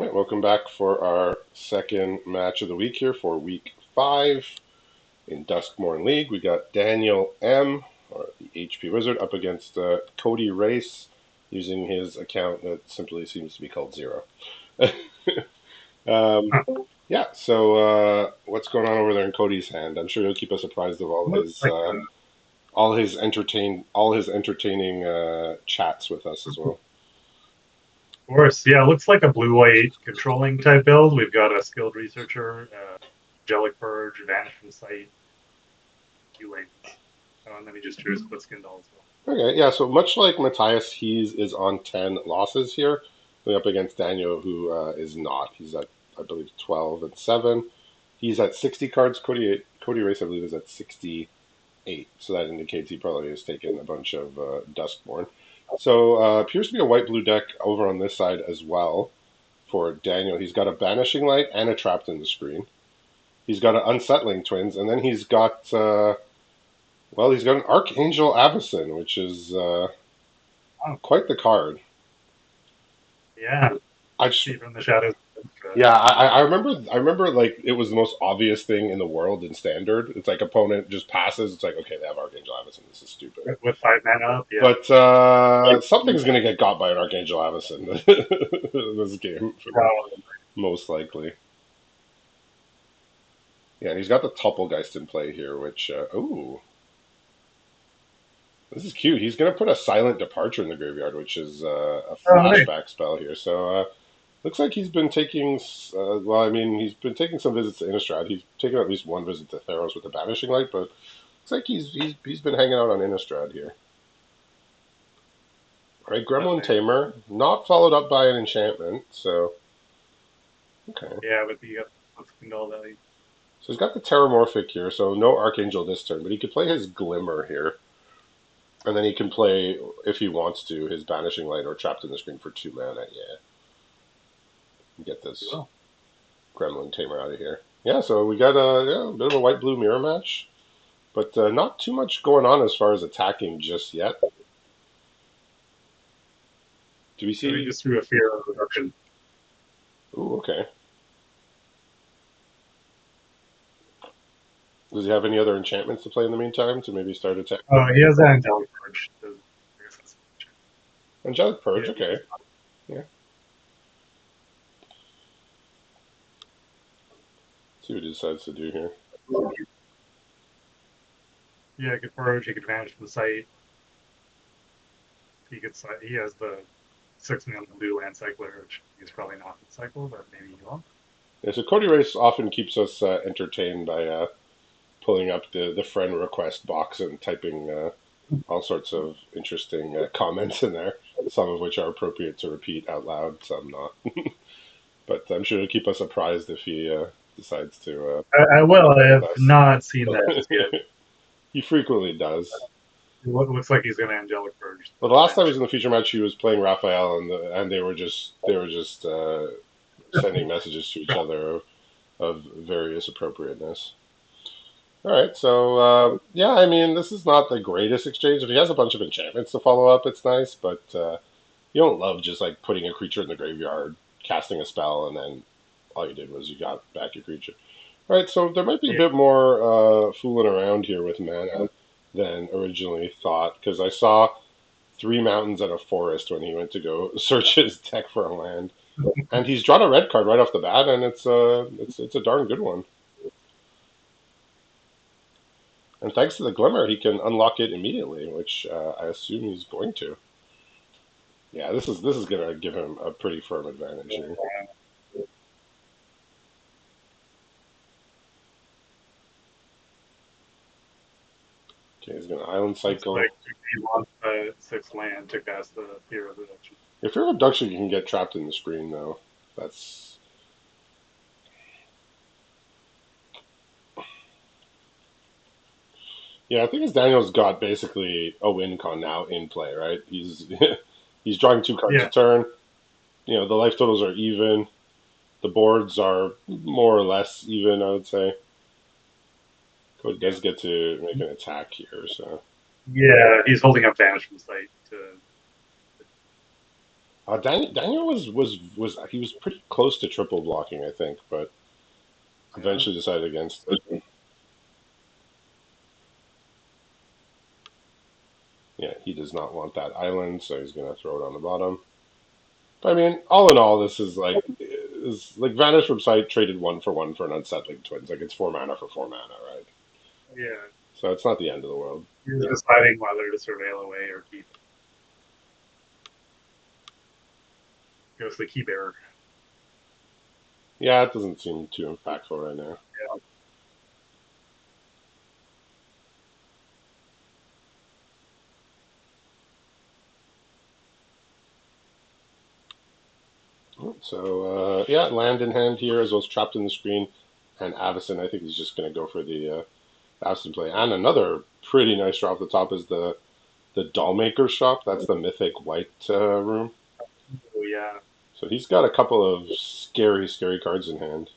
All right, welcome back for our second match of the week here for week 5 in Duskmourn League. We got Daniel M, or the HP Wizard, up against Cody-Rayce using his account that simply seems to be called Zero. um, Huh. yeah, so what's going on over there in Cody's hand? I'm sure he'll keep us apprised of Looks like all his entertaining chats with us as well. of course. Yeah, it looks like a blue-white controlling type build. We've got a skilled researcher, angelic purge, vanish from sight, few lanes. And then he just drew a split skin doll as well. Okay, yeah, so much like Matthias, he's is on 10 losses here, going up against Daniel, who is not. He's at, I believe, 12 and 7. He's at 60 cards. Cody-Rayce, I believe, is at 68. So that indicates he probably has taken a bunch of Duskmourn. So appears to be a white-blue deck over on this side as well for Daniel. He's got a Banishing Light and a Trapped in the Screen. He's got an Unsettling Twins, and then he's got he's got an Archangel Avacyn, which is Oh, quite the card. yeah. I just, See from the shadows. yeah, I remember, like it was the most obvious thing in the world in Standard. It's like opponent just passes. It's like, okay, they have Archangel Avacyn. This is stupid. With 5 mana up, yeah. But something's gonna get got by an Archangel Avacyn this game, Probably. most likely. Yeah, and he's got the Tuppelgeist in play here, which ooh, this is cute. He's gonna put a Silent Departure in the graveyard, which is a Oh, nice. flashback spell here. So looks like he's been taking, well, I mean, he's been taking some visits to Innistrad. He's taken at least one visit to Theros with the Banishing Light, but looks like he's been hanging out on Innistrad here. All right, Gremlin Okay. Tamer, not followed up by an enchantment, so okay. Yeah, with the split skin doll value. So he's got the Terramorphic here, so no Archangel this turn, but he could play his Glimmer here, and then he can play, if he wants to, his Banishing Light or Trapped in the Screen for 2 mana. Yeah, get this Well, Gremlin Tamer out of here. Yeah, so we got a bit of a white-blue mirror match. But not too much going on as far as attacking just yet. Do we so he see? just threw a fear of reduction. Ooh, okay. Does he have any other enchantments to play in the meantime to maybe start attacking? Oh, he has that angelic purge. So I guess that's Angelic Purge, yeah, okay. Yeah. See what he decides to do here. yeah, he could purge, he could vanish from the site. He has the 6 mana blue land cycler, which he's probably not in the cycle, but maybe he will. Yeah, so Cody-Rayce often keeps us entertained by pulling up the friend request box and typing all sorts of interesting comments in there. Some of which are appropriate to repeat out loud, some not. But I'm sure he'll keep us apprised if he decides to I will. I with have us. not seen that just yet. He frequently does. It looks like he's going to angelic purge Well, the last time he was in the feature match, he was playing Raphael, and they were just sending messages to each other of various appropriateness. All right, so yeah, I mean, this is not the greatest exchange. If he has a bunch of enchantments to follow up, it's nice, but you don't love just like putting a creature in the graveyard, casting a spell, and then all you did was you got back your creature. All right, so there might be a Yeah, bit more fooling around here with mana than originally thought, because I saw 3 mountains and a forest when he went to go search his deck for a land, and he's drawn a red card right off the bat, and it's a darn good one. And thanks to the Glimmer, he can unlock it immediately, which I assume he's going to. Yeah, this is gonna give him a pretty firm advantage here. Okay, he's gonna Island looks Cycle. like he wants the 6 land to cast the fear of reduction. If you're Abduction, you can get trapped in the screen though. That's Yeah, I think his Daniel's got basically a win con now in play, right? He's he's drawing 2 cards a Yeah, turn. You know, the life totals are even. The boards are more or less even, I would say. Cody yeah, does get to make an attack here, so yeah. He's holding up vanish from sight to Daniel was he was pretty close to triple blocking, I think, but Yeah. eventually decided against it. Yeah, he does not want that island, so he's gonna throw it on the bottom. But I mean, all in all, this is like Vanish from Sight traded 1 for 1 for an unsettling twins. Like it's 4 mana for 4 mana, right? Yeah. So it's not the end of the world. He's deciding whether to surveil away or keep it. Goes the key bearer. Yeah, it doesn't seem too impactful right now. Yeah. So yeah, land in hand here as well as trapped in the screen, and Avacyn. I think he's just going to go for the Avacyn play. And another pretty nice draw off the top is the Dollmaker shop. That's the mythic white room. Oh yeah. So he's got a couple of scary cards in hand.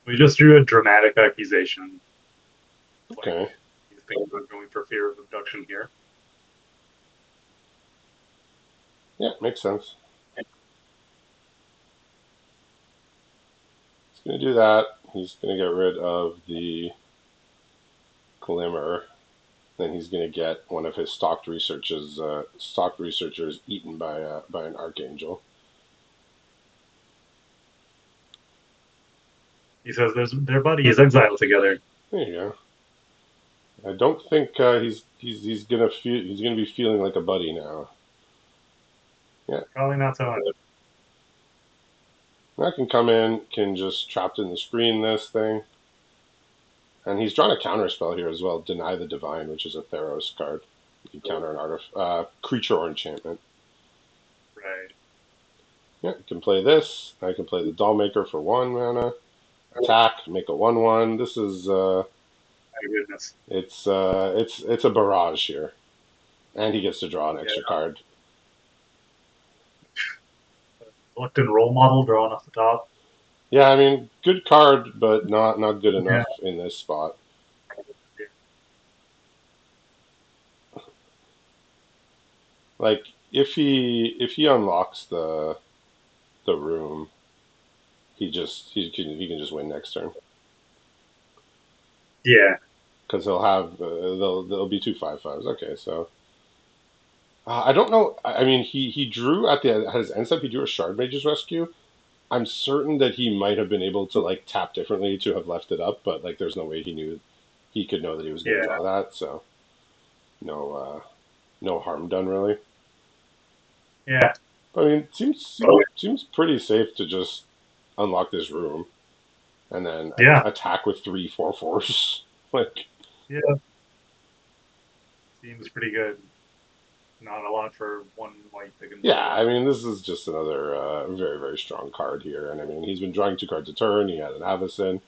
We just drew a dramatic accusation. It's like Okay, he's thinking about going for fear of abduction here. yeah, makes sense. He's going to do that. He's going to get rid of the Glimmer. Then he's going to get one of his stocked researchers eaten by an archangel. He says their buddies exiled together. There you go. I don't think he's gonna be feeling like a buddy now. Yeah, Probably not so much. I can come in, can just trapped in the screen this thing, and he's drawn a counter spell here as well. Deny the Divine, which is a Theros card. You can counter an creature or enchantment. Right. Yeah, I can play this. I can play the Dollmaker for 1 mana. Attack, make a 1/1. This is My goodness. it's a barrage here, and he gets to draw an Yeah. extra card. Selected role model drawn off the top. Yeah, I mean, good card, but not good Yeah. enough in this spot. Like if he unlocks the room, he can just win next turn Yeah. because he'll have there'll be 2/5/5s. Okay, so I don't know. I mean, he drew at his end step. He drew a Shard Mage's Rescue. I'm certain that he might have been able to like tap differently to have left it up, but like there's no way he could know that he was going to Yeah. draw that. So no harm done really. Yeah. I mean, seems pretty safe to just unlock this room and then Yeah. attack with 3/4/4s. Like, Yeah. Seems pretty good. Not a lot for one white that can yeah, play I that. mean, this is just another very strong card here, and I mean, he's been drawing 2 cards a turn. He had an Avacyn.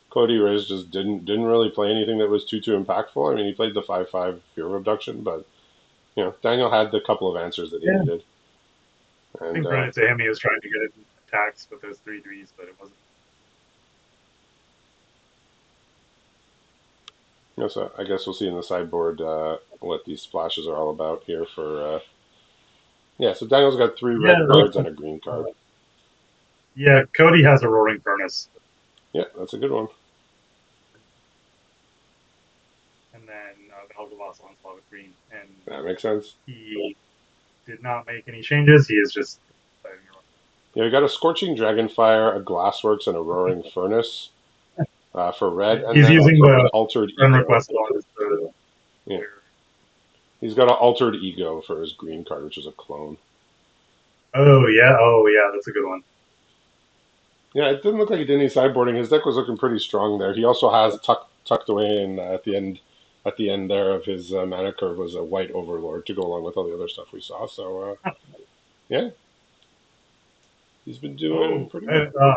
Cody-Rayce just didn't really play anything that was too impactful. I mean, he played the 5/5 Fear of Abduction, but Daniel had the couple of answers that he Yeah. needed, I and think credit to him, he was trying to get attacks with those 3/3s, but it wasn't. so I guess we'll see in the sideboard what these splashes are all about here for. Yeah, so Daniel's got 3 red Yeah. cards and a green card. Yeah. Cody has a roaring furnace, Yeah, that's a good one. and then Valgavas onslaught with green, and That makes sense. he did not make any changes. He is just. Yeah, we got a Scorching Dragonfire, a Glassworks, and a Roaring Furnace for red, and He's then using an the Altered friend Ego. request on the Yeah, where. he's got an Altered Ego for his green card, which is a clone. Oh yeah. Oh yeah. That's a good one. Yeah, it didn't look like he did any sideboarding. His deck was looking pretty strong there. He also has tucked away in at the end there of his mana curve was a White Overlord to go along with all the other stuff we saw. So yeah, he's been doing Oh, pretty well. and,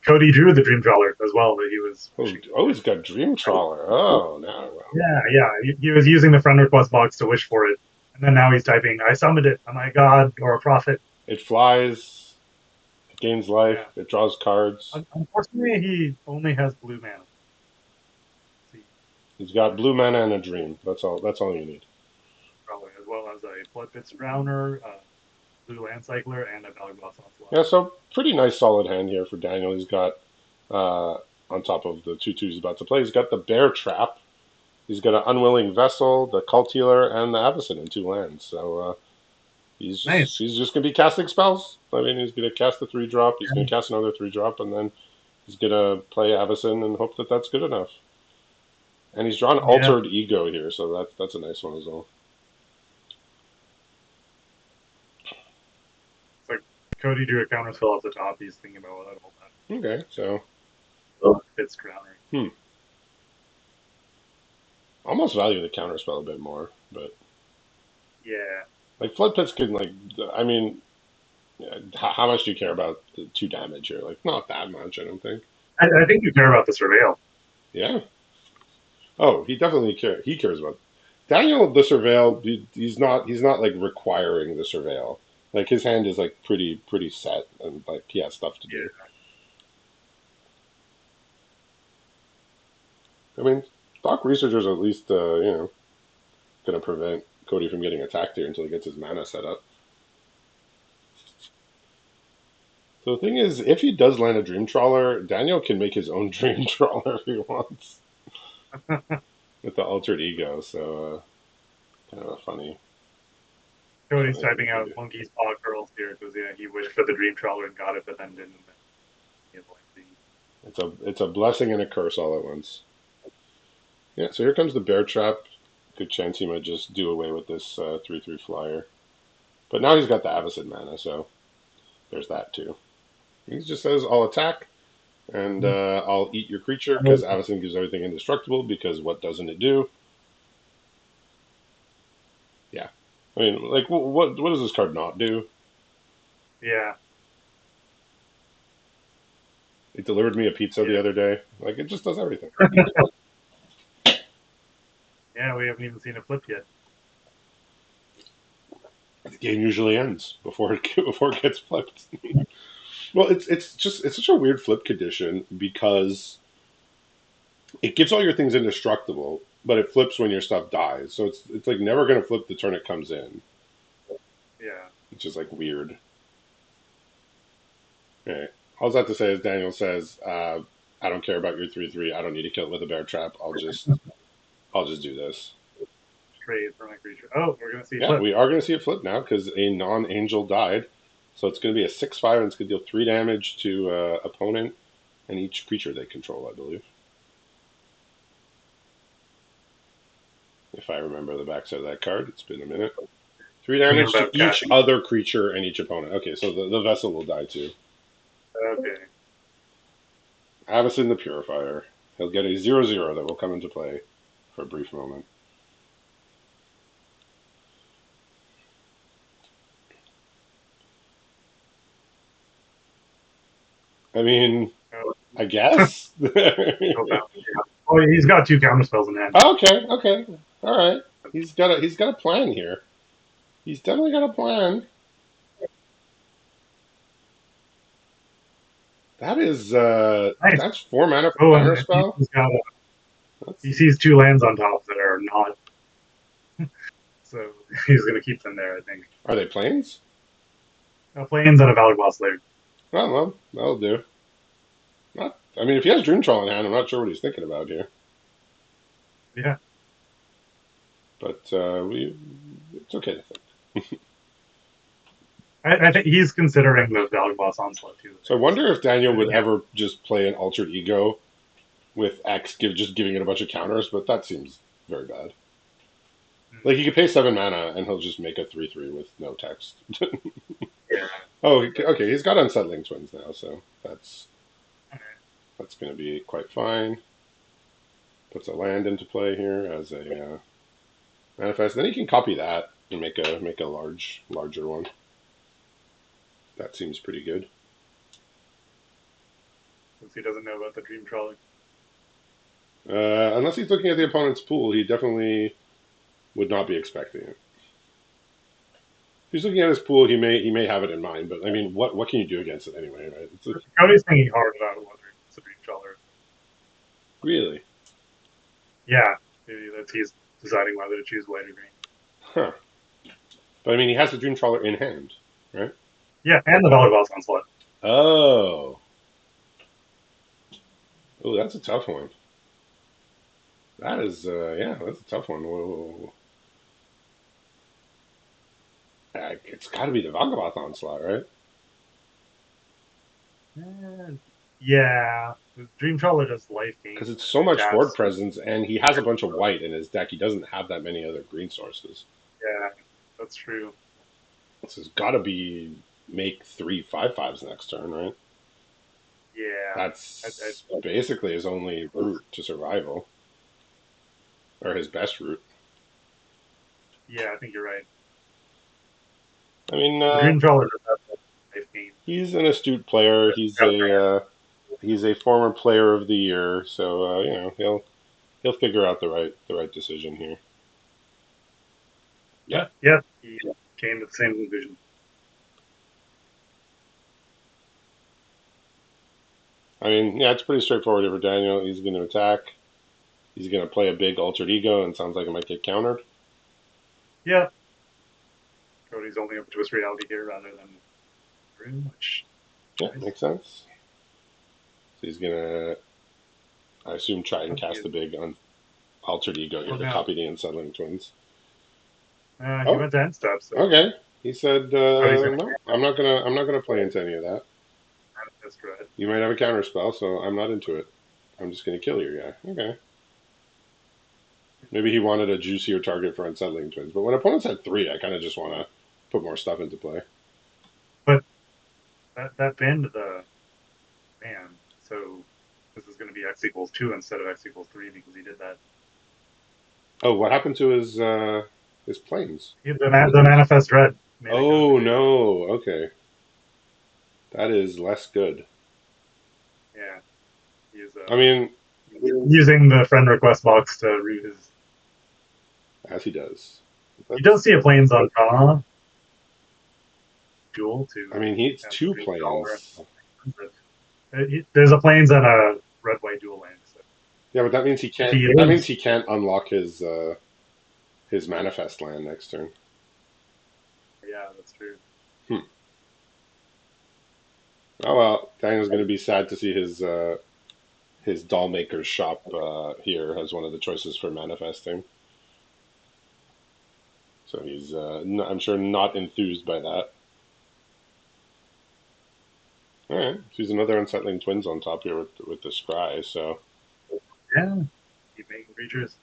Cody drew the Dream Trawler as well that he was Oh, wishing oh, for. he's got Dream Trawler. Oh, now well. Yeah, yeah. He was using the friend request box to wish for it, and then now he's typing, "I summoned it. Am I a god or a prophet?" It flies, it gains life, Yeah. it draws cards. Unfortunately, he only has blue mana. See, He's got blue mana and a dream. That's all. That's all you need. probably as well as a Bloodbits Drowner. blue land cycler, and a Valor Boss Onslaught. Yeah, so pretty nice solid hand here for Daniel. He's got uh, on top of the 2/2 he's about to play, he's got the Bear Trap. He's got an Unwilling Vessel, the Cult Healer, and the Avacyn in 2 lands. So Nice. he's just gonna be casting spells. I mean, he's gonna cast the 3-drop. He's gonna cast another 3-drop, and then he's gonna play Avacyn and hope that that's good enough. And he's drawn Yeah. Altered Ego here, so that's a nice one as well. It's like Cody drew a counterspell off the top. He's thinking about what all Okay, so that fits counter. almost value the counterspell a bit more, but Yeah. like Flood Pits can like, I mean, yeah, how much do you care about the 2 damage here? Like, not that much, I don't think. I think you care about the surveil. Yeah. Oh, he definitely cares. He cares about Daniel. The surveil. He's not like requiring the surveil. Like his hand is like pretty set, and like he has stuff to do. Yeah. I mean, Doc Researcher's at least gonna prevent Cody from getting attacked here until he gets his mana set up. So the thing is, if he does land a Dream Trawler, Daniel can make his own Dream Trawler if he wants with the Altered Ego. So kind of a Cody's funny typing out idea. monkey's paw curls here because he wished for the dream trawler and got it, but then didn't. It's a blessing and a curse all at once. Yeah, so here comes the Bear Trap. Good chance he might just do away with this 3/3 flyer. But now he's got the Avacyn mana, so there's that too. He just says, I'll attack, and I'll eat your creature, because Avacyn gives everything indestructible, because what doesn't it do? Yeah. I mean, like, what does this card not do? Yeah. It delivered me a pizza the other day. Like, it just does everything. Yeah, we haven't even seen it flip yet. The game usually ends before it gets flipped. Well, it's such a weird flip condition because it gives all your things indestructible, but it flips when your stuff dies. So it's like never going to flip the turn it comes in, Yeah. which is like weird. Okay. All I have to say is Daniel says, "I don't care about your 3/3. I don't need to kill it with a bear trap. I'll just do this." Trade for my creature. Oh, we're gonna see Yeah, flip. we are going to see it flip now because a non-angel died. So it's going to be a 6/5, and it's going to deal 3 damage to opponent and each creature they control, I believe. If I remember the backside of that card, it's been a minute. 3 damage to each other creature and each opponent. Okay, so the vessel will die too. Okay. Avacyn the Purifier. He'll get a 0/0 that will come into play for a brief moment. I mean, I guess. Oh, he's got 2 counter spells in hand. Okay, all right. He's got a plan here. He's definitely got a plan. That is Nice. that's 4 mana for counter spell. He sees 2 lands on top that are not, so he's gonna keep them there. I think. Are they planes? Plains and a Valor Boss later. Oh well, that'll do. Not. I mean, if he has Dream Troll in hand, I'm not sure what he's thinking about here. Yeah. But it's okay to think. I think he's considering the Valor Boss Onslaught too. So I wonder if Daniel would ever just play an Altered Ego with X, just giving it a bunch of counters, but that seems very bad. Like, he could pay 7 mana and he'll just make a 3/3 with no text. Yeah. Oh, okay. He's got Unsettling Twins now, so that's going to be quite fine. Puts a land into play here as a manifest. Then he can copy that and make a larger one. That seems pretty good. Since he doesn't know about the Dream Trawler. Unless he's looking at the opponent's pool, he definitely would not be expecting it. If he's looking at his pool, he may have it in mind, but I mean, what can you do against it anyway, right? Cody's thinking hard about whether it's a Dream Trawler. Really? Yeah, maybe he's deciding whether to choose white or green. Huh. But I mean, he has the Dream Trawler in hand, right? Yeah, and the Volleyball Onslaught. Oh, oh, that's a tough one. That is, yeah, that's a tough one. Whoa. It's got to be the Vagaboth Onslaught, right? Yeah, the Dream Trawler does life Because gain it's so and it much board taps. presence, and he has a bunch of white in his deck. He doesn't have that many other green sources. Yeah, that's true. This has got to be make 3/5/5s next turn, right? Yeah, That's basically his only route to survival, or his best route. yeah, I think you're right. I mean, The Dream Trawler does have life gain. he's an astute player. He's a former player of the year, so he'll figure out the right decision here. Yeah, Yeah, he came to the same conclusion. I mean, yeah, it's pretty straightforward here for Daniel. He's going to attack. He's going to play a big altered ego, and sounds like it might get countered. Yeah, Cody's only up to his reality here rather than Dream, which Yeah, nice. makes sense. So he's going to, I assume, try and He cast is, the big altered ego here oh to no, copy the unsettling twins. he Oh, went to end step, so okay. He said, Cody's gonna "No, I'm not gonna play into any of that. manifest dread. You might have a counter spell, so I'm not into it. I'm just gonna kill your guy." Okay. Maybe he wanted a juicier target for unsettling twins, but when opponents had three, I kind of just want to put more stuff into play. But that banned the man, so this is going to be x equals 2 instead of x equals 3 because he did that. Oh, what happened to his planes? The manifest dread made it go Oh to no. Okay, that is less good. yeah. He's I mean, using the friend request box to root his. as he does. You don't That's. see a planes on draw duel I to mean, he it's cast the two Dream Trawler. planes. There's a planes and a red white duel land. So Yeah, but that means he if can't. he That means is, he can't unlock his manifest land next turn. yeah, that's true. Hmm. Oh well, Daniel's going to be sad to see his doll maker's shop here as one of the choices for manifesting. So he's, I'm sure, not enthused by that. All right, so he's another unsettling twins on top here with the scry. So Yeah, keep making creatures.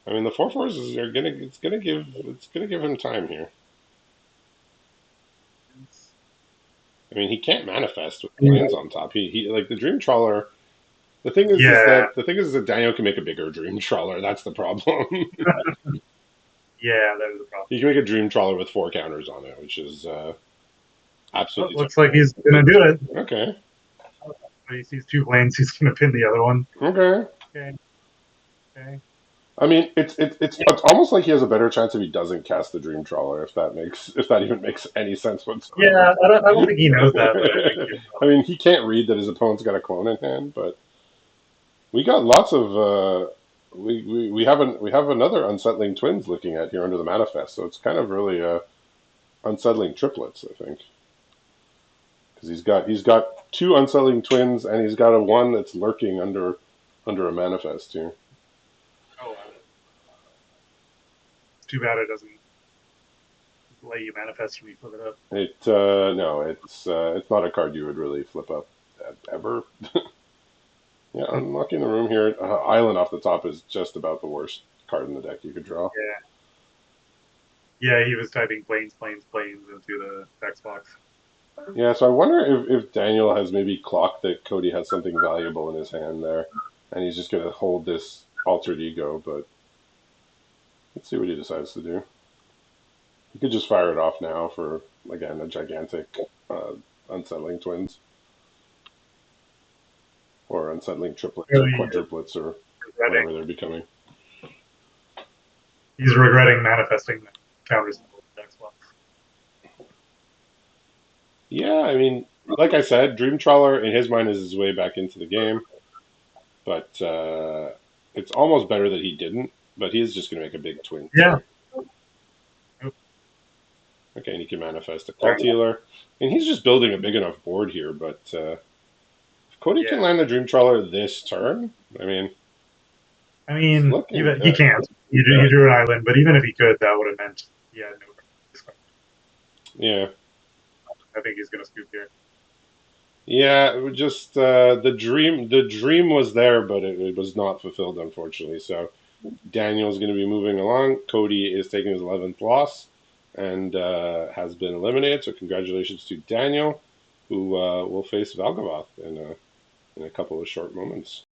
I mean, the 4/4s are gonna it's gonna give him time here. I mean, he can't manifest with planes on top. He like the dream trawler. The thing Yeah, is that Daniel can make a bigger dream trawler. That's the problem. yeah, that is a problem. He can make a dream trawler with 4 counters on it, which is Oh, absolutely looks like he's gonna do it. okay. When he sees 2 planes, he's gonna pin the other one. Okay. Okay, okay. I mean, it's almost like he has a better chance if he doesn't cast the dream trawler, if that even makes any sense whatsoever. Yeah, I don't think he knows that, but I think you're I mean, he can't read that his opponent's got a clone in hand, but we got lots of we have another unsettling twins looking at here under the manifest, so it's kind of really unsettling triplets, I think, because he's got 2 unsettling twins and he's got a one that's lurking under a manifest here. oh, it's too bad it doesn't let you manifest when you flip it up. It no, it's not a card you would really flip up ever. Yeah, unlocking the room here. Island off the top is just about the worst card in the deck you could draw. Yeah, yeah, he was typing planes, planes, planes into the text box. Yeah, so I wonder if Daniel has maybe clocked that Cody has something valuable in his hand there, and he's just going to hold this altered ego. But let's see what he decides to do. He could just fire it off now for again a gigantic unsettling twins or unsettling triplets or Really quadruplets or regretting. whatever they're becoming. He's regretting manifesting the counters in the text box. Yeah, I mean, like I said, Dream Trawler in his mind is his way back into the game, but it's almost better that he didn't. But he's just going to make a big twins Yeah. here. Okay, and he can manifest a Cult Healer. And he's just building a big enough board here, but if Cody can Yeah. land the Dream Trawler this turn, I mean, I it's mean, looking even he good. can't. He drew an island, but even if he could, that would have meant he had no. Yeah. I think he's gonna scoop here. Yeah, it was just the dream was there, but it was not fulfilled, unfortunately. So Daniel's going to be moving along. Cody is taking his 11th loss and has been eliminated. So congratulations to Daniel, who will face Valgavoth in a couple of short moments.